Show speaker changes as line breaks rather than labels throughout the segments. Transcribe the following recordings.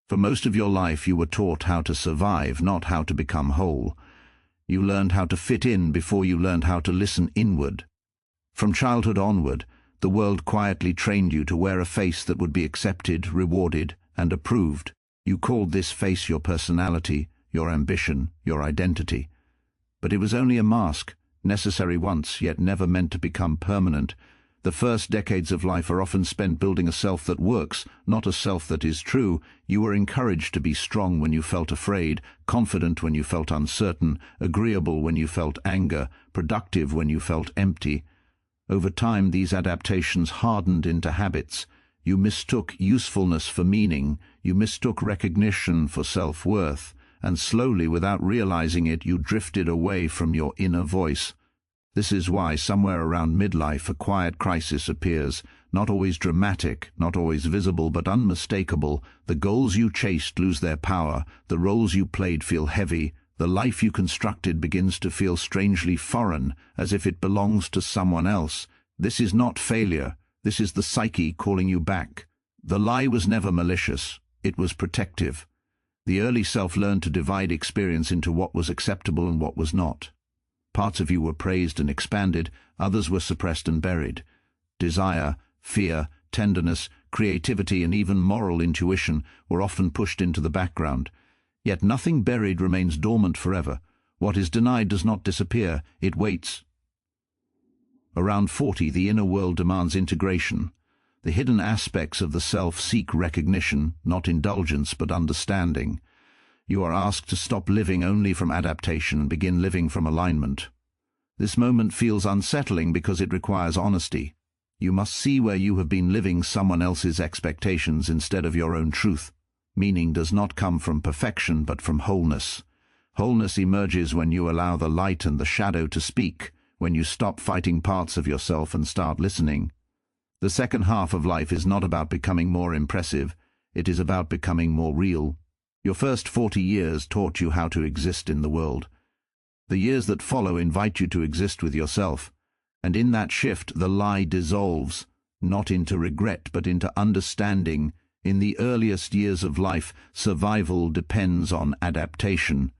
For most of your life you were taught how to survive, not how to become whole. You learned how to fit in before you learned how to listen inward. From childhood onward, the world quietly trained you to wear a face that would be accepted, rewarded, and approved. You called this face your personality, your ambition, your identity. But it was only a mask, necessary once, yet never meant to become permanent. The first decades of life are often spent building a self that works, not a self that is true. You were encouraged to be strong when you felt afraid, confident when you felt uncertain, agreeable when you felt anger, productive when you felt empty. Over time, these adaptations hardened into habits. You mistook usefulness for meaning, you mistook recognition for self-worth, and slowly, without realizing it, you drifted away from your inner voice. This is why somewhere around midlife a quiet crisis appears, not always dramatic, not always visible, but unmistakable. The goals you chased lose their power, the roles you played feel heavy, the life you constructed begins to feel strangely foreign, as if it belongs to someone else. This is not failure, this is the psyche calling you back. The lie was never malicious, it was protective. The early self learned to divide experience into what was acceptable and what was not. Parts of you were praised and expanded, others were suppressed and buried. Desire, fear, tenderness, creativity, and even moral intuition were often pushed into the background. Yet nothing buried remains dormant forever. What is denied does not disappear, it waits. Around 40, the inner world demands integration. The hidden aspects of the self seek recognition, not indulgence but understanding. You are asked to stop living only from adaptation and begin living from alignment. This moment feels unsettling because it requires honesty. You must see where you have been living someone else's expectations instead of your own truth. Meaning does not come from perfection but from wholeness. Wholeness emerges when you allow the light and the shadow to speak, when you stop fighting parts of yourself and start listening. The second half of life is not about becoming more impressive, it is about becoming more real. Your first 40 years taught you how to exist in the world. The years that follow invite you to exist with yourself, and in that shift the lie dissolves, not into regret but into understanding. In the earliest years of life, survival depends on adaptation.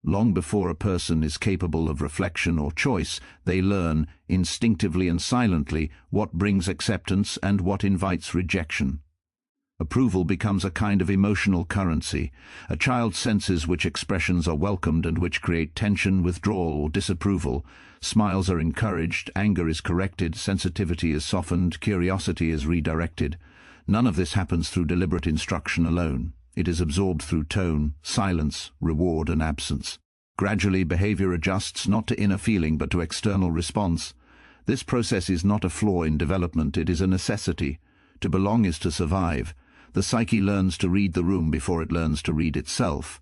Long before a person is capable of reflection or choice, they learn, instinctively and silently, what brings acceptance and what invites rejection. Approval becomes a kind of emotional currency. A child senses which expressions are welcomed and which create tension, withdrawal, or disapproval. Smiles are encouraged, anger is corrected, sensitivity is softened, curiosity is redirected. None of this happens through deliberate instruction alone. It is absorbed through tone, silence, reward, and absence. Gradually, behavior adjusts not to inner feeling but to external response. This process is not a flaw in development, it is a necessity. To belong is to survive. The psyche learns to read the room before it learns to read itself.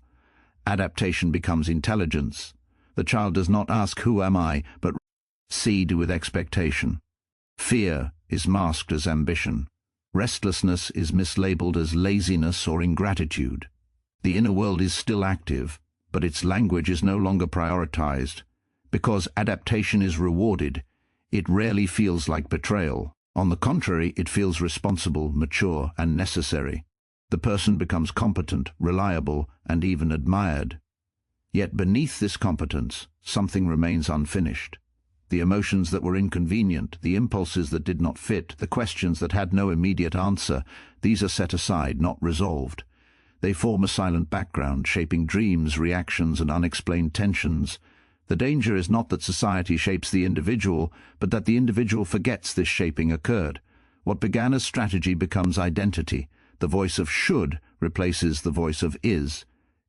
Adaptation becomes intelligence. The child does not ask, "Who am I?" but "Seed with expectation." Fear is masked as ambition. Restlessness is mislabeled as laziness or ingratitude. The inner world is still active, but its language is no longer prioritized. Because adaptation is rewarded, it rarely feels like betrayal. On the contrary, it feels responsible, mature, and necessary. The person becomes competent, reliable, and even admired. Yet beneath this competence, something remains unfinished. The emotions that were inconvenient, the impulses that did not fit, the questions that had no immediate answer, these are set aside, not resolved. They form a silent background, shaping dreams, reactions, and unexplained tensions. The danger is not that society shapes the individual, but that the individual forgets this shaping occurred. What began as strategy becomes identity. The voice of should replaces the voice of is.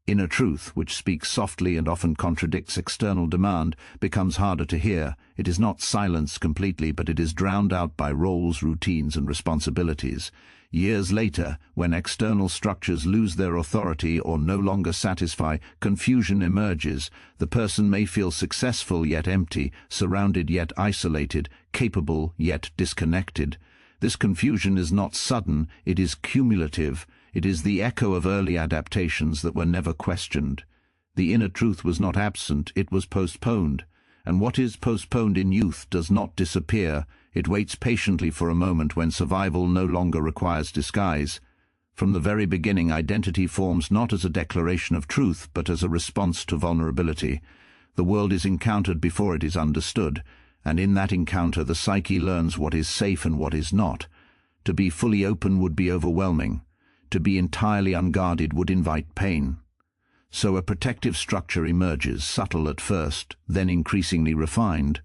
Inner truth, which speaks softly and often contradicts external demand, becomes harder to hear. It is not silenced completely, but it is drowned out by roles, routines, and responsibilities. Years later, when external structures lose their authority or no longer satisfy, confusion emerges. The person may feel successful yet empty, surrounded yet isolated, capable yet disconnected. This confusion is not sudden, it is cumulative. It is the echo of early adaptations that were never questioned. The inner truth was not absent, it was postponed. And what is postponed in youth does not disappear. It waits patiently for a moment when survival no longer requires disguise. From the very beginning, identity forms not as a declaration of truth, but as a response to vulnerability. The world is encountered before it is understood, and in that encounter the psyche learns what is safe and what is not. To be fully open would be overwhelming. To be entirely unguarded would invite pain. So a protective structure emerges, subtle at first, then increasingly refined.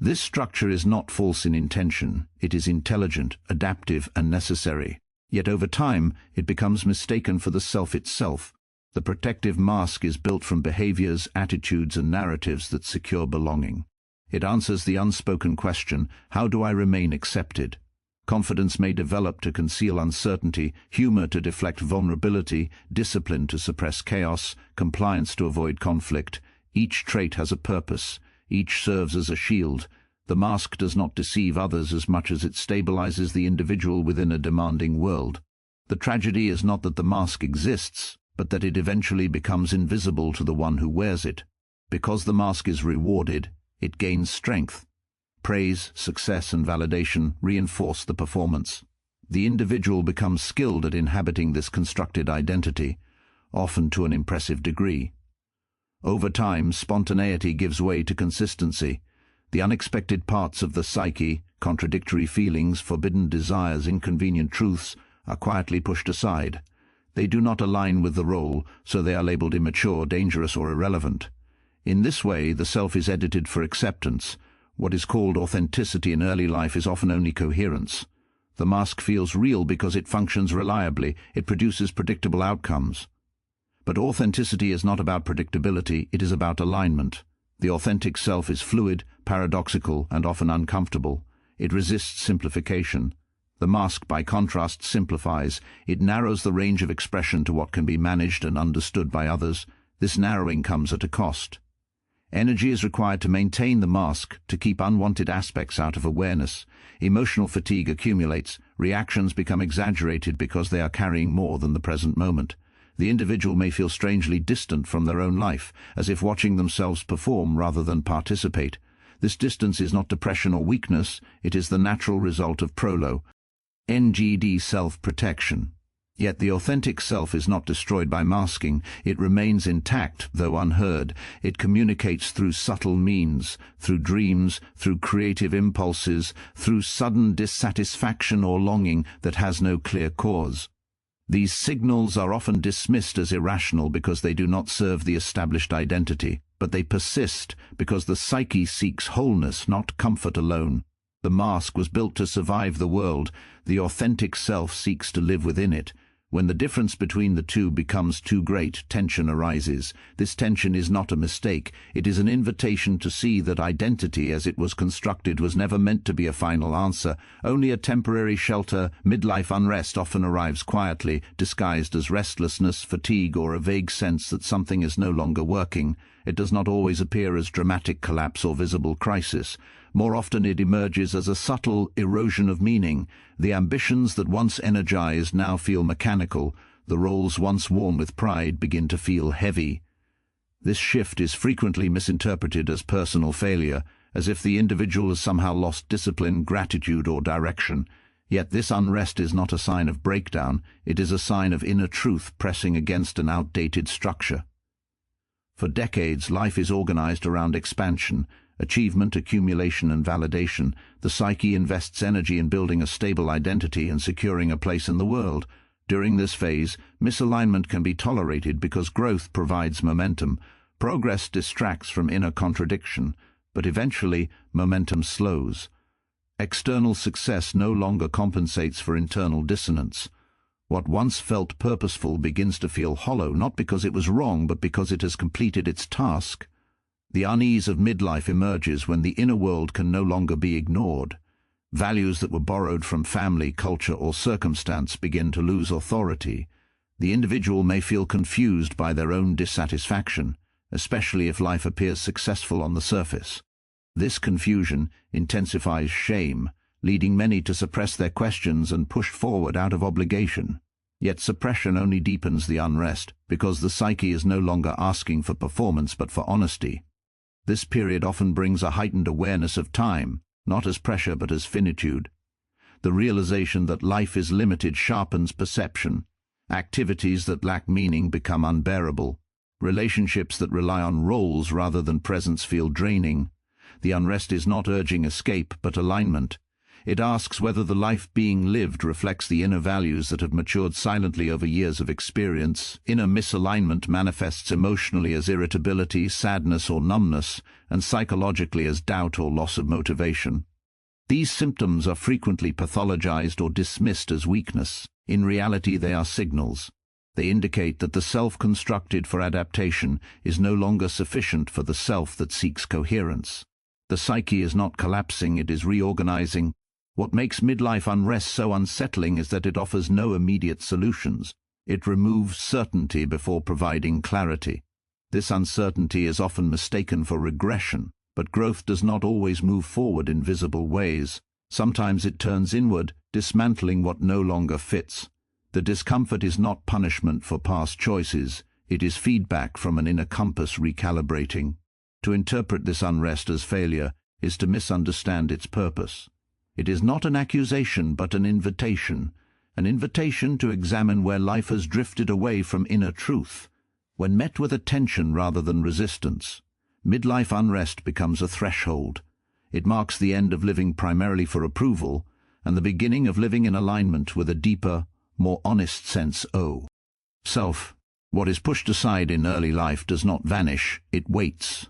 This structure is not false in intention. It is intelligent, adaptive, and necessary. Yet over time, it becomes mistaken for the self itself. The protective mask is built from behaviors, attitudes, and narratives that secure belonging. It answers the unspoken question, how do I remain accepted? Confidence may develop to conceal uncertainty, humor to deflect vulnerability, discipline to suppress chaos, compliance to avoid conflict. Each trait has a purpose. Each serves as a shield. The mask does not deceive others as much as it stabilizes the individual within a demanding world. The tragedy is not that the mask exists, but that it eventually becomes invisible to the one who wears it. Because the mask is rewarded, it gains strength. Praise, success, and validation reinforce the performance. The individual becomes skilled at inhabiting this constructed identity, often to an impressive degree. Over time, spontaneity gives way to consistency. The unexpected parts of the psyche, contradictory feelings, forbidden desires, inconvenient truths, are quietly pushed aside. They do not align with the role, so they are labeled immature, dangerous, or irrelevant. In this way, the self is edited for acceptance. What is called authenticity in early life is often only coherence. The mask feels real because it functions reliably, it produces predictable outcomes. But authenticity is not about predictability, it is about alignment. The authentic self is fluid, paradoxical, and often uncomfortable. It resists simplification. The mask, by contrast, simplifies. It narrows the range of expression to what can be managed and understood by others. This narrowing comes at a cost. Energy is required to maintain the mask, to keep unwanted aspects out of awareness. Emotional fatigue accumulates. Reactions become exaggerated because they are carrying more than the present moment. The individual may feel strangely distant from their own life, as if watching themselves perform rather than participate. This distance is not depression or weakness, it is the natural result of NGD self-protection. Yet the authentic self is not destroyed by masking. It remains intact, though unheard. It communicates through subtle means, through dreams, through creative impulses, through sudden dissatisfaction or longing that has no clear cause. These signals are often dismissed as irrational because they do not serve the established identity, but they persist because the psyche seeks wholeness, not comfort alone. The mask was built to survive the world. The authentic self seeks to live within it. When the difference between the two becomes too great, tension arises. This tension is not a mistake. It is an invitation to see that identity, as it was constructed, was never meant to be a final answer, only a temporary shelter. Midlife unrest often arrives quietly, disguised as restlessness, fatigue, or a vague sense that something is no longer working. It does not always appear as dramatic collapse or visible crisis. More often it emerges as a subtle erosion of meaning. The ambitions that once energized now feel mechanical. The roles once worn with pride begin to feel heavy. This shift is frequently misinterpreted as personal failure, as if the individual has somehow lost discipline, gratitude, or direction. Yet this unrest is not a sign of breakdown. It is a sign of inner truth pressing against an outdated structure. For decades, life is organized around expansion. Achievement, accumulation, and validation. The psyche invests energy in building a stable identity and securing a place in the world. During this phase, misalignment can be tolerated because growth provides momentum. Progress distracts from inner contradiction, but eventually momentum slows. External success no longer compensates for internal dissonance. What once felt purposeful begins to feel hollow, not because it was wrong, but because it has completed its task. The unease of midlife emerges when the inner world can no longer be ignored. Values that were borrowed from family, culture, or circumstance begin to lose authority. The individual may feel confused by their own dissatisfaction, especially if life appears successful on the surface. This confusion intensifies shame, leading many to suppress their questions and push forward out of obligation. Yet suppression only deepens the unrest, because the psyche is no longer asking for performance but for honesty. This period often brings a heightened awareness of time, not as pressure but as finitude. The realization that life is limited sharpens perception. Activities that lack meaning become unbearable. Relationships that rely on roles rather than presence feel draining. The unrest is not urging escape, but alignment. It asks whether the life being lived reflects the inner values that have matured silently over years of experience. Inner misalignment manifests emotionally as irritability, sadness, or numbness, and psychologically as doubt or loss of motivation. These symptoms are frequently pathologized or dismissed as weakness. In reality, they are signals. They indicate that the self constructed for adaptation is no longer sufficient for the self that seeks coherence. The psyche is not collapsing, it is reorganizing. What makes midlife unrest so unsettling is that it offers no immediate solutions. It removes certainty before providing clarity. This uncertainty is often mistaken for regression, but growth does not always move forward in visible ways. Sometimes it turns inward, dismantling what no longer fits. The discomfort is not punishment for past choices, it is feedback from an inner compass recalibrating. To interpret this unrest as failure is to misunderstand its purpose. It is not an accusation but an invitation to examine where life has drifted away from inner truth. When met with attention rather than resistance, midlife unrest becomes a threshold. It marks the end of living primarily for approval and the beginning of living in alignment with a deeper, more honest sense of self. What is pushed aside in early life does not vanish, it waits.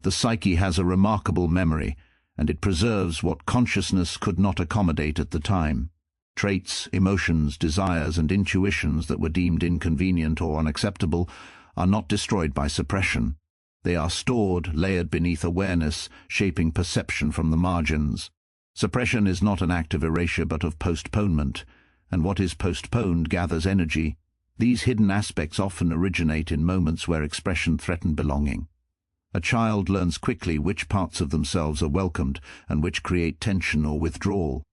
The psyche has a remarkable memory, and it preserves what consciousness could not accommodate at the time. Traits, emotions, desires, and intuitions that were deemed inconvenient or unacceptable are not destroyed by suppression. They are stored, layered beneath awareness, shaping perception from the margins. Suppression is not an act of erasure but of postponement, and what is postponed gathers energy. These hidden aspects often originate in moments where expression threatens belonging. A child learns quickly which parts of themselves are welcomed and which create tension or withdrawal.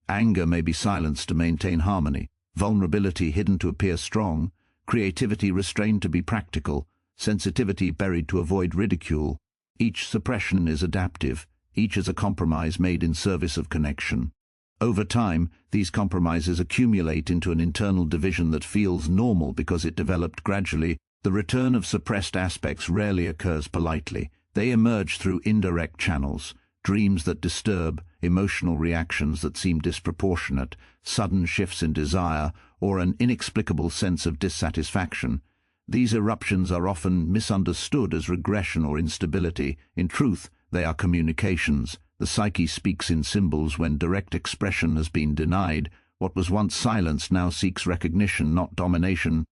Anger may be silenced to maintain harmony, vulnerability hidden to appear strong, creativity restrained to be practical, sensitivity buried to avoid ridicule. Each suppression is adaptive, each is a compromise made in service of connection. Over time, these compromises accumulate into an internal division that feels normal because it developed gradually. The return of suppressed aspects rarely occurs politely. They emerge through indirect channels, dreams that disturb, emotional reactions that seem disproportionate, sudden shifts in desire, or an inexplicable sense of dissatisfaction. These eruptions are often misunderstood as regression or instability. In truth, they are communications. The psyche speaks in symbols when direct expression has been denied. What was once silenced now seeks recognition, not domination.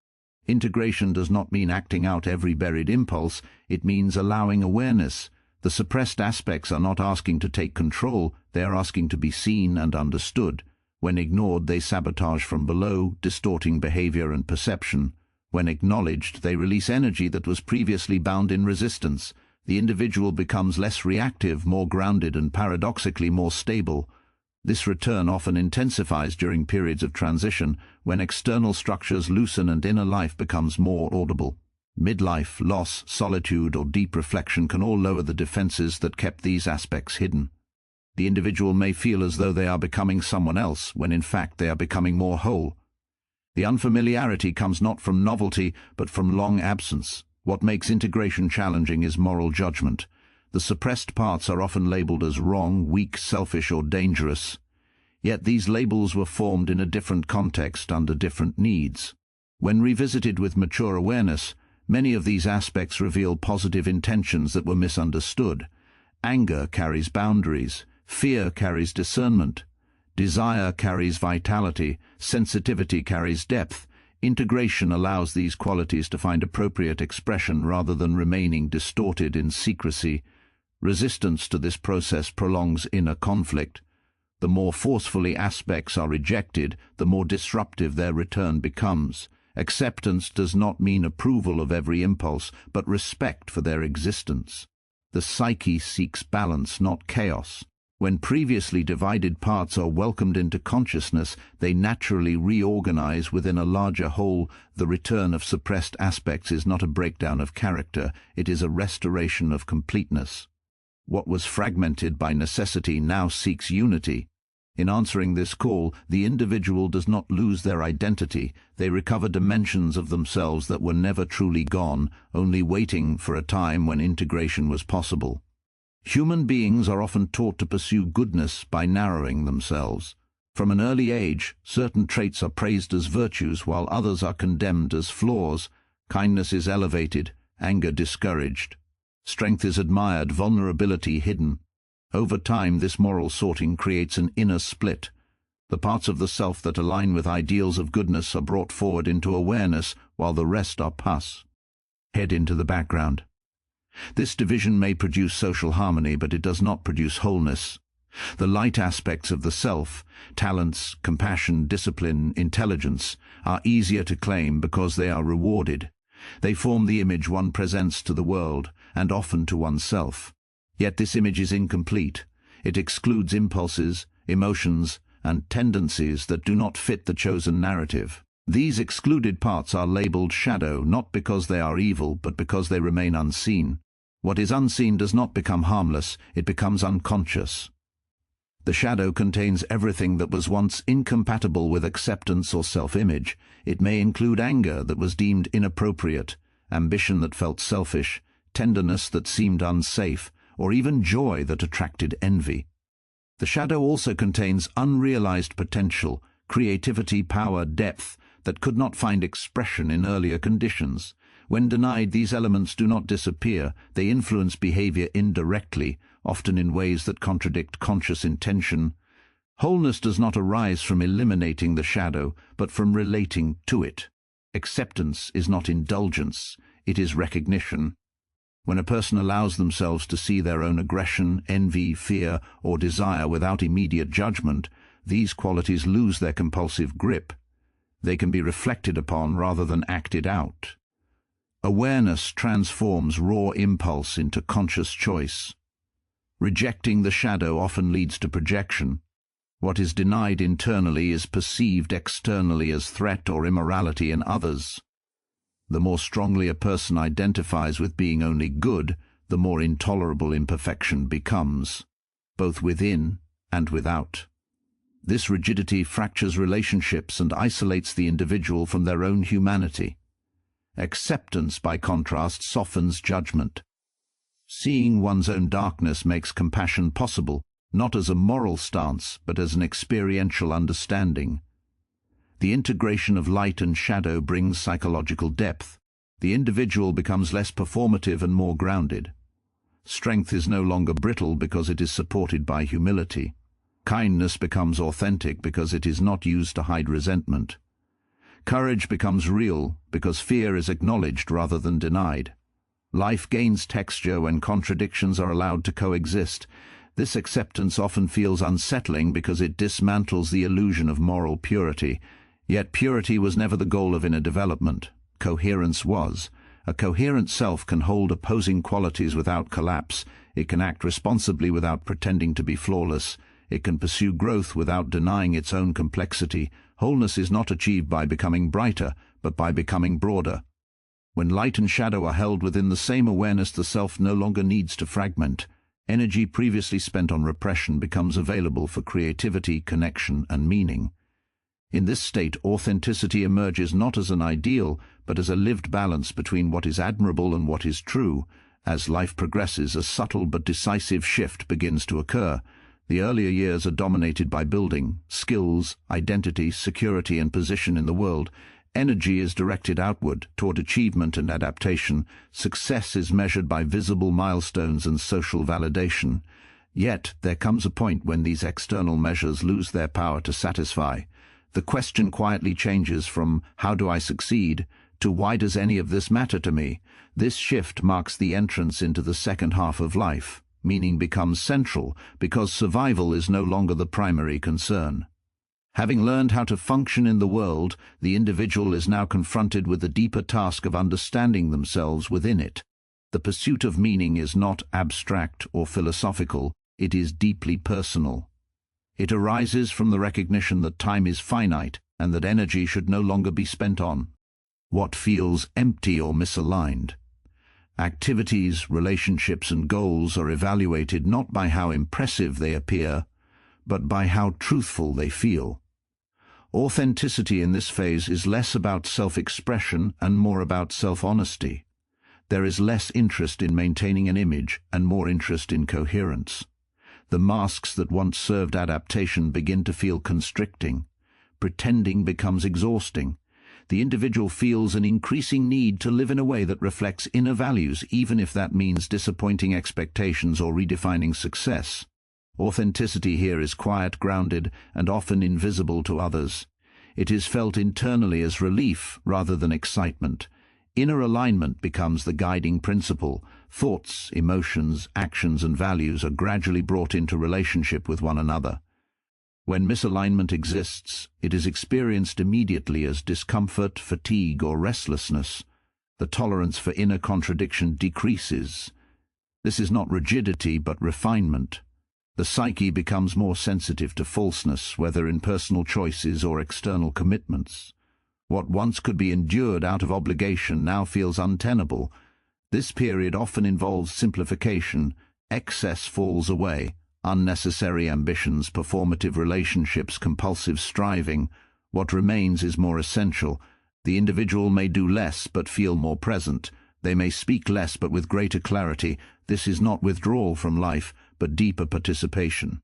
Integration does not mean acting out every buried impulse, it means allowing awareness. The suppressed aspects are not asking to take control, they are asking to be seen and understood. When ignored, they sabotage from below, distorting behavior and perception. When acknowledged, they release energy that was previously bound in resistance. The individual becomes less reactive, more grounded, and paradoxically more stable. This return often intensifies during periods of transition, when external structures loosen and inner life becomes more audible. Midlife, loss, solitude, or deep reflection can all lower the defenses that kept these aspects hidden. The individual may feel as though they are becoming someone else, when in fact they are becoming more whole. The unfamiliarity comes not from novelty, but from long absence. What makes integration challenging is moral judgment. The suppressed parts are often labeled as wrong, weak, selfish, or dangerous. Yet these labels were formed in a different context under different needs. When revisited with mature awareness, many of these aspects reveal positive intentions that were misunderstood. Anger carries boundaries, fear carries discernment, desire carries vitality, sensitivity carries depth. Integration allows these qualities to find appropriate expression rather than remaining distorted in secrecy. Resistance to this process prolongs inner conflict. The more forcefully aspects are rejected, the more disruptive their return becomes. Acceptance does not mean approval of every impulse, but respect for their existence. The psyche seeks balance, not chaos. When previously divided parts are welcomed into consciousness, they naturally reorganize within a larger whole. The return of suppressed aspects is not a breakdown of character, it is a restoration of completeness. What was fragmented by necessity now seeks unity. In answering this call, the individual does not lose their identity. They recover dimensions of themselves that were never truly gone, only waiting for a time when integration was possible. Human beings are often taught to pursue goodness by narrowing themselves. From an early age, certain traits are praised as virtues while others are condemned as flaws. Kindness is elevated, anger discouraged. Strength is admired, vulnerability hidden. Over time, this moral sorting creates an inner split. The parts of the self that align with ideals of goodness are brought forward into awareness, while the rest are head into the background. This division may produce social harmony, but it does not produce wholeness. The light aspects of the self, talents, compassion, discipline, intelligence, are easier to claim because they are rewarded. They form the image one presents to the world, and often to oneself. Yet this image is incomplete. It excludes impulses, emotions, and tendencies that do not fit the chosen narrative. These excluded parts are labeled shadow, not because they are evil, but because they remain unseen. What is unseen does not become harmless, it becomes unconscious. The shadow contains everything that was once incompatible with acceptance or self-image. It may include anger that was deemed inappropriate, ambition that felt selfish, tenderness that seemed unsafe, or even joy that attracted envy. The shadow also contains unrealized potential, creativity, power, depth that could not find expression in earlier conditions. When denied, these elements do not disappear. They influence behavior indirectly, often in ways that contradict conscious intention. Wholeness does not arise from eliminating the shadow, but from relating to it. Acceptance is not indulgence, it is recognition. When a person allows themselves to see their own aggression, envy, fear, or desire without immediate judgment, these qualities lose their compulsive grip. They can be reflected upon rather than acted out. Awareness transforms raw impulse into conscious choice. Rejecting the shadow often leads to projection. What is denied internally is perceived externally as threat or immorality in others. The more strongly a person identifies with being only good, the more intolerable imperfection becomes, both within and without. This rigidity fractures relationships and isolates the individual from their own humanity. Acceptance, by contrast, softens judgment. Seeing one's own darkness makes compassion possible, not as a moral stance, but as an experiential understanding. The integration of light and shadow brings psychological depth. The individual becomes less performative and more grounded. Strength is no longer brittle because it is supported by humility. Kindness becomes authentic because it is not used to hide resentment. Courage becomes real because fear is acknowledged rather than denied. Life gains texture when contradictions are allowed to coexist. This acceptance often feels unsettling because it dismantles the illusion of moral purity. Yet purity was never the goal of inner development. Coherence was. A coherent self can hold opposing qualities without collapse. It can act responsibly without pretending to be flawless. It can pursue growth without denying its own complexity. Wholeness is not achieved by becoming brighter, but by becoming broader. When light and shadow are held within the same awareness, the self no longer needs to fragment. Energy previously spent on repression becomes available for creativity, connection, and meaning. In this state, authenticity emerges not as an ideal, but as a lived balance between what is admirable and what is true. As life progresses, a subtle but decisive shift begins to occur. The earlier years are dominated by building, skills, identity, security, and position in the world. Energy is directed outward, toward achievement and adaptation. Success is measured by visible milestones and social validation. Yet, there comes a point when these external measures lose their power to satisfy. The question quietly changes from, "How do I succeed?" to "Why does any of this matter to me?" This shift marks the entrance into the second half of life. Meaning becomes central because survival is no longer the primary concern. Having learned how to function in the world, the individual is now confronted with the deeper task of understanding themselves within it. The pursuit of meaning is not abstract or philosophical, it is deeply personal. It arises from the recognition that time is finite and that energy should no longer be spent on what feels empty or misaligned. Activities, relationships, and goals are evaluated not by how impressive they appear, but by how truthful they feel. Authenticity in this phase is less about self-expression and more about self-honesty. There is less interest in maintaining an image and more interest in coherence. The masks that once served adaptation begin to feel constricting. Pretending becomes exhausting. The individual feels an increasing need to live in a way that reflects inner values, even if that means disappointing expectations or redefining success. Authenticity here is quiet, grounded, and often invisible to others. It is felt internally as relief rather than excitement. Inner alignment becomes the guiding principle. Thoughts, emotions, actions, and values are gradually brought into relationship with one another. When misalignment exists, it is experienced immediately as discomfort, fatigue, or restlessness. The tolerance for inner contradiction decreases. This is not rigidity, but refinement. The psyche becomes more sensitive to falseness, whether in personal choices or external commitments. What once could be endured out of obligation now feels untenable. This period often involves simplification. Excess falls away. Unnecessary ambitions, performative relationships, compulsive striving. What remains is more essential. The individual may do less but feel more present. They may speak less but with greater clarity. This is not withdrawal from life, but deeper participation.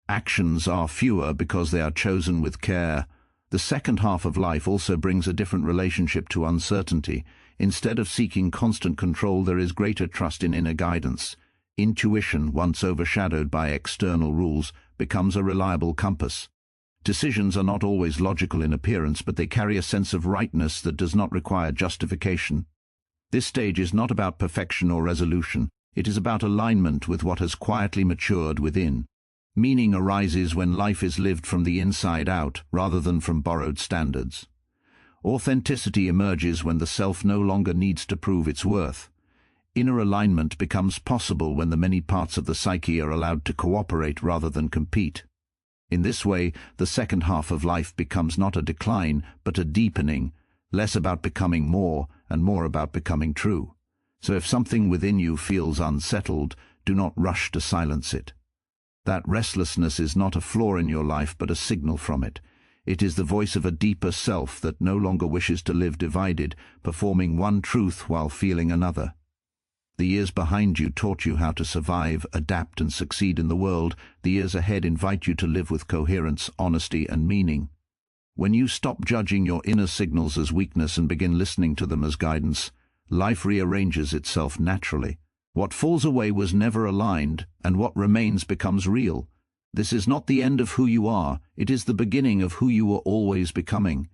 Actions are fewer because they are chosen with care. The second half of life also brings a different relationship to uncertainty. Instead of seeking constant control, there is greater trust in inner guidance. Intuition, once overshadowed by external rules, becomes a reliable compass. Decisions are not always logical in appearance, but they carry a sense of rightness that does not require justification. This stage is not about perfection or resolution. It is about alignment with what has quietly matured within. Meaning arises when life is lived from the inside out, rather than from borrowed standards. Authenticity emerges when the self no longer needs to prove its worth. Inner alignment becomes possible when the many parts of the psyche are allowed to cooperate rather than compete. In this way, the second half of life becomes not a decline, but a deepening, less about becoming more and more about becoming true. So if something within you feels unsettled, do not rush to silence it. That restlessness is not a flaw in your life, but a signal from it. It is the voice of a deeper self that no longer wishes to live divided, performing one truth while feeling another. The years behind you taught you how to survive, adapt, and succeed in the world. The years ahead invite you to live with coherence, honesty, and meaning. When you stop judging your inner signals as weakness and begin listening to them as guidance, life rearranges itself naturally. What falls away was never aligned, and what remains becomes real. This is not the end of who you are, it is the beginning of who you were always becoming.